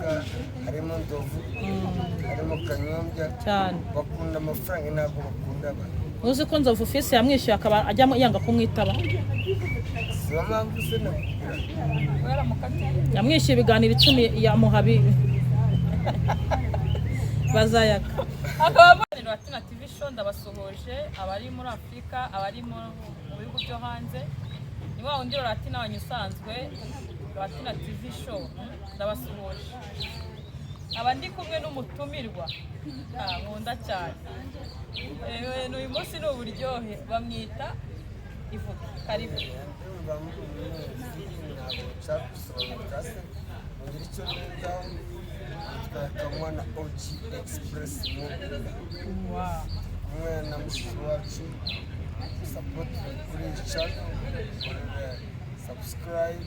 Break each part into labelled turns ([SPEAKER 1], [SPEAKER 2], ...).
[SPEAKER 1] Kibuga harimo Ndovu harimo Kanyombya
[SPEAKER 2] cyane
[SPEAKER 1] bakunda amafaranga ntabwo bakunda abantu
[SPEAKER 2] uzi ko Nzovu Fils yamwishyuye akaba ajyamo yanga kumwitaba
[SPEAKER 1] siyo mpamvu se nakubwira
[SPEAKER 2] yamwishyuye ibiganiro 10 yamuha bazayaka
[SPEAKER 3] akaba Latina TV show ndabasuhuje abari muri Afrika abari mu bihugu byo hanze ni wa undi Latina wanyusanzwe Latina TV show ndabasuhuje abandi kumwe n'umutumirwa nkunda cyane uyu munsi ni uburyohe bamwita ivuga karibu
[SPEAKER 1] Kamwana OG Express na mushiki wacu support kuri channel subscribe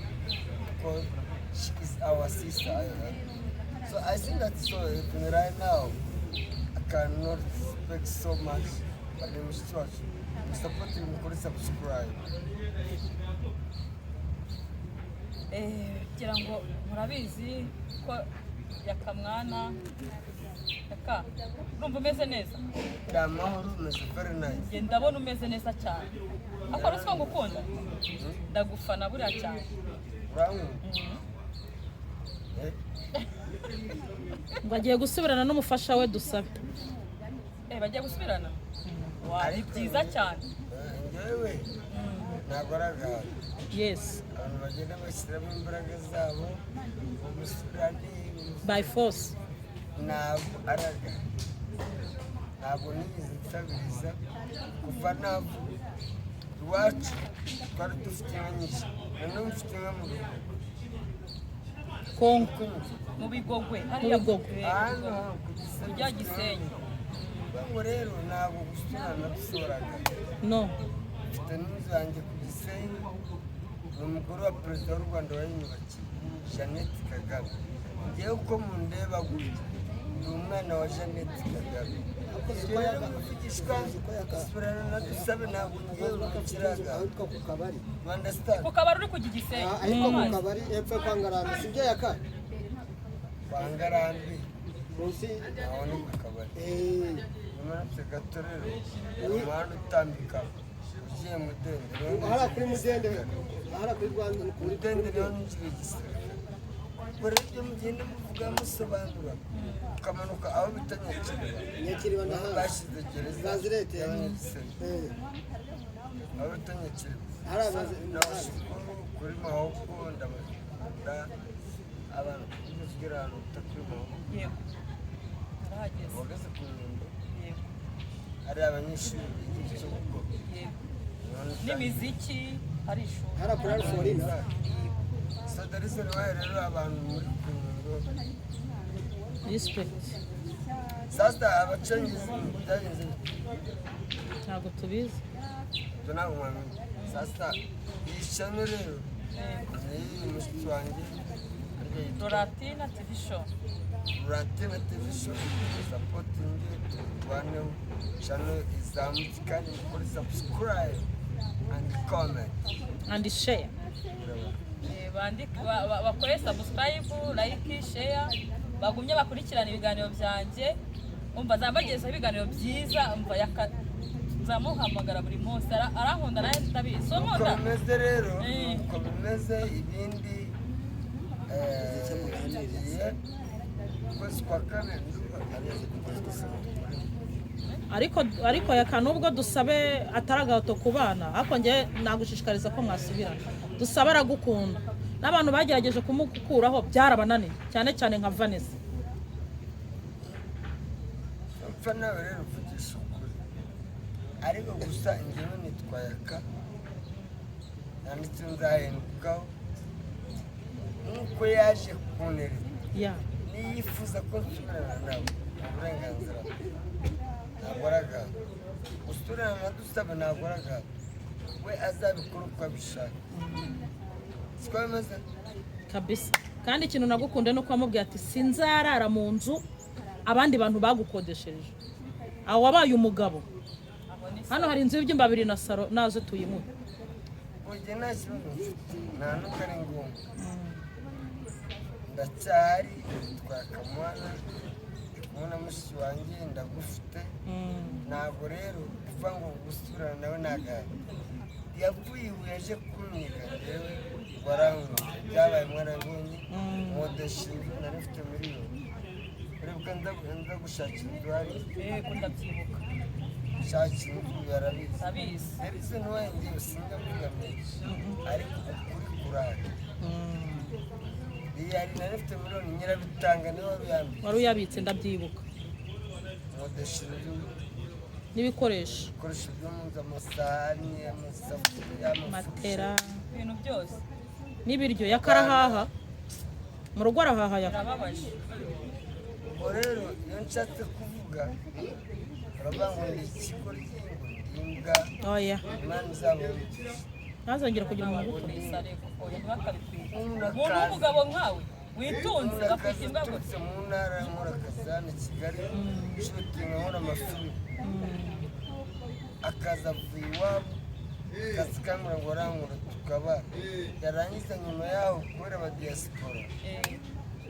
[SPEAKER 1] because she is our sister. So I think that's so even right now I cannot speak so much but the mushiki wacu support him kuri subscribe.
[SPEAKER 3] Kugira ngo murabizi ko yakamwana yaka urumva umeze neza
[SPEAKER 1] Amahoro umeze very nice
[SPEAKER 3] ndabona umeze neza cyane akora uko ngukunda ndagufana buriya cyane
[SPEAKER 2] ngo agiye gusubirana n'umufasha we dusabe
[SPEAKER 3] bagiye gusubirana ari byiza cyane
[SPEAKER 1] ngewe ntabwo aragaha
[SPEAKER 2] yes
[SPEAKER 1] abantu bagenda bashyiramo imbaraga zabo umusirani
[SPEAKER 2] by force
[SPEAKER 1] ntabwo aragaha ntabwo nigeze nsabiriza kuva navu iwacu twari dufite inka nyinshi nanone mfite inka mu rugo
[SPEAKER 2] konko
[SPEAKER 3] mu bigogwe
[SPEAKER 2] hariya bigogwe
[SPEAKER 1] hano
[SPEAKER 3] kujya Gisenyi
[SPEAKER 1] ngo rero ntabwo gusubirana dusoraga
[SPEAKER 2] no
[SPEAKER 1] mfite n'inzu yanjye ku Gisenyi ni umugore wa perezida w'u Rwanda wayinyubakiye Jeannette Kagame ngewe uko mundeba gutya ni umwana wa Jeannette Kagame rero muvugishwa gusubirana na dusabe ntabwo ngewe ukiraga
[SPEAKER 4] ahitwa ku kabari
[SPEAKER 1] understand
[SPEAKER 3] ku kabari uri kujya Gisenyi
[SPEAKER 4] ahitwa ku kabari epfo kwa Ngarambe sibyo yaka
[SPEAKER 1] kwa Ngarambe
[SPEAKER 4] munsi
[SPEAKER 1] aho ni ku kabari umanutse gato rero umuhanda utambika ugiye mu Dendere
[SPEAKER 4] ahara kuri Mudende ahara kuri Rwanda
[SPEAKER 1] kuri Dendere niho ninjira igisirikare ubwo rero ibyo mugenda muvuga musobanura ukamanuka aho bita
[SPEAKER 4] Nyakiriba ndahazi
[SPEAKER 1] bashyize gereza
[SPEAKER 4] Nazirete
[SPEAKER 1] y'Abanyagisenyi aho bita Nyakiriba
[SPEAKER 4] ahara
[SPEAKER 1] kuri Mahoko ndabakunda abantu kugira ahantu utakuri Mahoko
[SPEAKER 3] yego arahageze
[SPEAKER 1] wageze ku Nyundo
[SPEAKER 3] yego
[SPEAKER 1] hari abanyeshuri bigira icyo gukora
[SPEAKER 3] n'imiziki hari ishuri
[SPEAKER 4] ahara kuri Alforina
[SPEAKER 1] Sadarisa niwe rero abantu muri Nyundo
[SPEAKER 2] respect
[SPEAKER 1] sasa abacengezi byagenze
[SPEAKER 2] ntabwo tubizi
[SPEAKER 1] ntabwo mwamenye sasa iyi channel rero ni mushiki wanjye
[SPEAKER 3] Latina TV show
[SPEAKER 1] Latina TV show supporting one channel izamutse kandi mukore subscribe and comment
[SPEAKER 2] and share
[SPEAKER 3] bakore subscribe like share bagumye bakurikirana ibiganiro byanjye umva zabagezeho ibiganiro byiza umva nzamuhamagara buri munsi arankunda nawe ndabizi so nkunda
[SPEAKER 1] uko bimeze rero uko bimeze ibindi kwezi kwa kane
[SPEAKER 2] ariko yaka nubwo dusabe ataragato ku bana ariko nge nagushishikariza ko mwasubirana dusabe aragukunda n'abantu bagerageje kumukuraho byarabananiye cyane cyane nka Vanessa
[SPEAKER 1] mpfa nawe rero uvugisha ukuri ariko gusa njyewe nitwaye aka nanditse nzahindukaho nk'uko yaje kuntereta niyifuza ko nsubirana nawe uburenganzira ntabwo aragaha gusubirana na dusabe ntabwo aragaha we azabikora uko abishaka siko bimeze
[SPEAKER 2] kabisa kandi ikintu nagukunde no kwamubwira ati sinzarara mu nzu abandi bantu bagukodesheje aho wabaye umugabo hano hari inzu y'ibyumba 2 na salo nazo tuyimuhe
[SPEAKER 1] ujye nta kibazo nta nuko ari ngombwa ndacyari twakamwana kubona mushiki wanjye ndagufite ntabwo rero kuva ngo gusubirana nawe nagahari yavuye ibuye aje kumwiga njyewe warankunda byabaye mwarabonye nkodesha inzu nari mfite miliyoni urebwa nza gushakira inzu hari
[SPEAKER 3] yego ndabyibuka
[SPEAKER 1] gushakira inzu yarabizi
[SPEAKER 3] abizi
[SPEAKER 1] yabize n'uwanjye usinga mwigamije ariko ukuri kurara iyi hari nari mfite miliyoni nyirabitanga niwe
[SPEAKER 2] wari uyabitse ndabyibuka
[SPEAKER 1] nkodesha inzu
[SPEAKER 2] n'ibikoresho
[SPEAKER 1] ibikoresho byo mu nzu amasahani amasafuriya
[SPEAKER 2] matera
[SPEAKER 3] ibintu byose
[SPEAKER 2] n'ibiryo yakarahaha mu rugo arahaha
[SPEAKER 3] birababaje
[SPEAKER 1] ubwo rero iyo nshatse kuvuga baravuga ngo ni ikigo ry'ingo ry'imbwa
[SPEAKER 2] oya
[SPEAKER 1] imana izabona
[SPEAKER 2] ntazongere kugira umuntu
[SPEAKER 3] ni
[SPEAKER 2] ugukunda
[SPEAKER 3] isareko oya ntibakabikwiye
[SPEAKER 1] umuntu
[SPEAKER 3] umuntu w'umugabo nkawe witunze ugafite imbwa gusa
[SPEAKER 1] uturutse mu ntara nkora akazi hano i kigali nshutinga nkora amafilimi akaza avuye iwabo akazi kambwira ngo arankura tukaba yarangiza nyuma yaho kubera abadiyasipora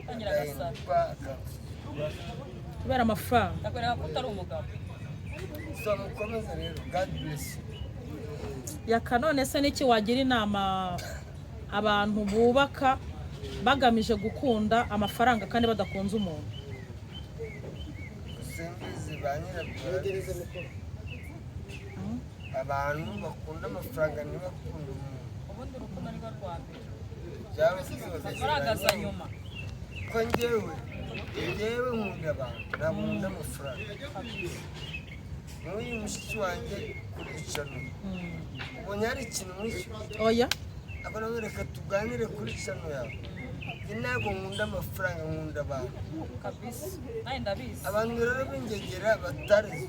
[SPEAKER 3] tangira agasara
[SPEAKER 1] agahinduka akansura
[SPEAKER 2] kubera amafaranga
[SPEAKER 3] ndakwereka ko utari umugabo
[SPEAKER 1] so mukomeze rero god bless you
[SPEAKER 2] yaka none se n'iki wagira inama abantu bubaka bagamije gukunda amafaranga kandi badakunze umuntu
[SPEAKER 1] simbizi ba nyirabyo
[SPEAKER 4] yegereze mikoro
[SPEAKER 1] abantu bakunda amafaranga ntibakunda umuntu
[SPEAKER 3] ubundi urukundo ni rwo rwa mbere
[SPEAKER 1] byaba
[SPEAKER 3] amafaranga aza nyuma
[SPEAKER 1] ko njyewe nkunda abantu ntabwo nkunda amafaranga nk'uyu mushiki wanjye kuricana ubonye hari ikintu mwishyura
[SPEAKER 2] oya
[SPEAKER 1] ako nawe reka tuganire kuri cano yawe njye ntabwo nkunda amafaranga nkunda abantu
[SPEAKER 3] kabisa nawe ndabizi
[SPEAKER 1] abantu rero b'ingegera batarize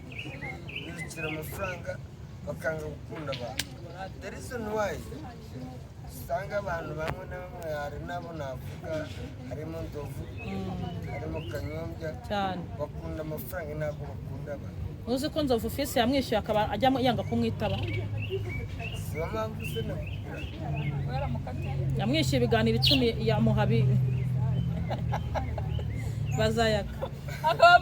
[SPEAKER 1] birukira amafaranga bakanga gukunda abantu the reason why usanga abantu bamwe na bamwe hari n'abo navuga harimo ndovu harimo kanyombya
[SPEAKER 2] cyane
[SPEAKER 1] bakunda amafaranga ntabwo bakunda abantu
[SPEAKER 2] uzi ko nzovu fisi yamwishyuye akaba ajya yanga kumwitaba
[SPEAKER 1] siyo mpamvu se nakubwira
[SPEAKER 3] yaramukatiye
[SPEAKER 2] yamwishyuye ibiganiro 10 yamuha bazayaka
[SPEAKER 3] akaba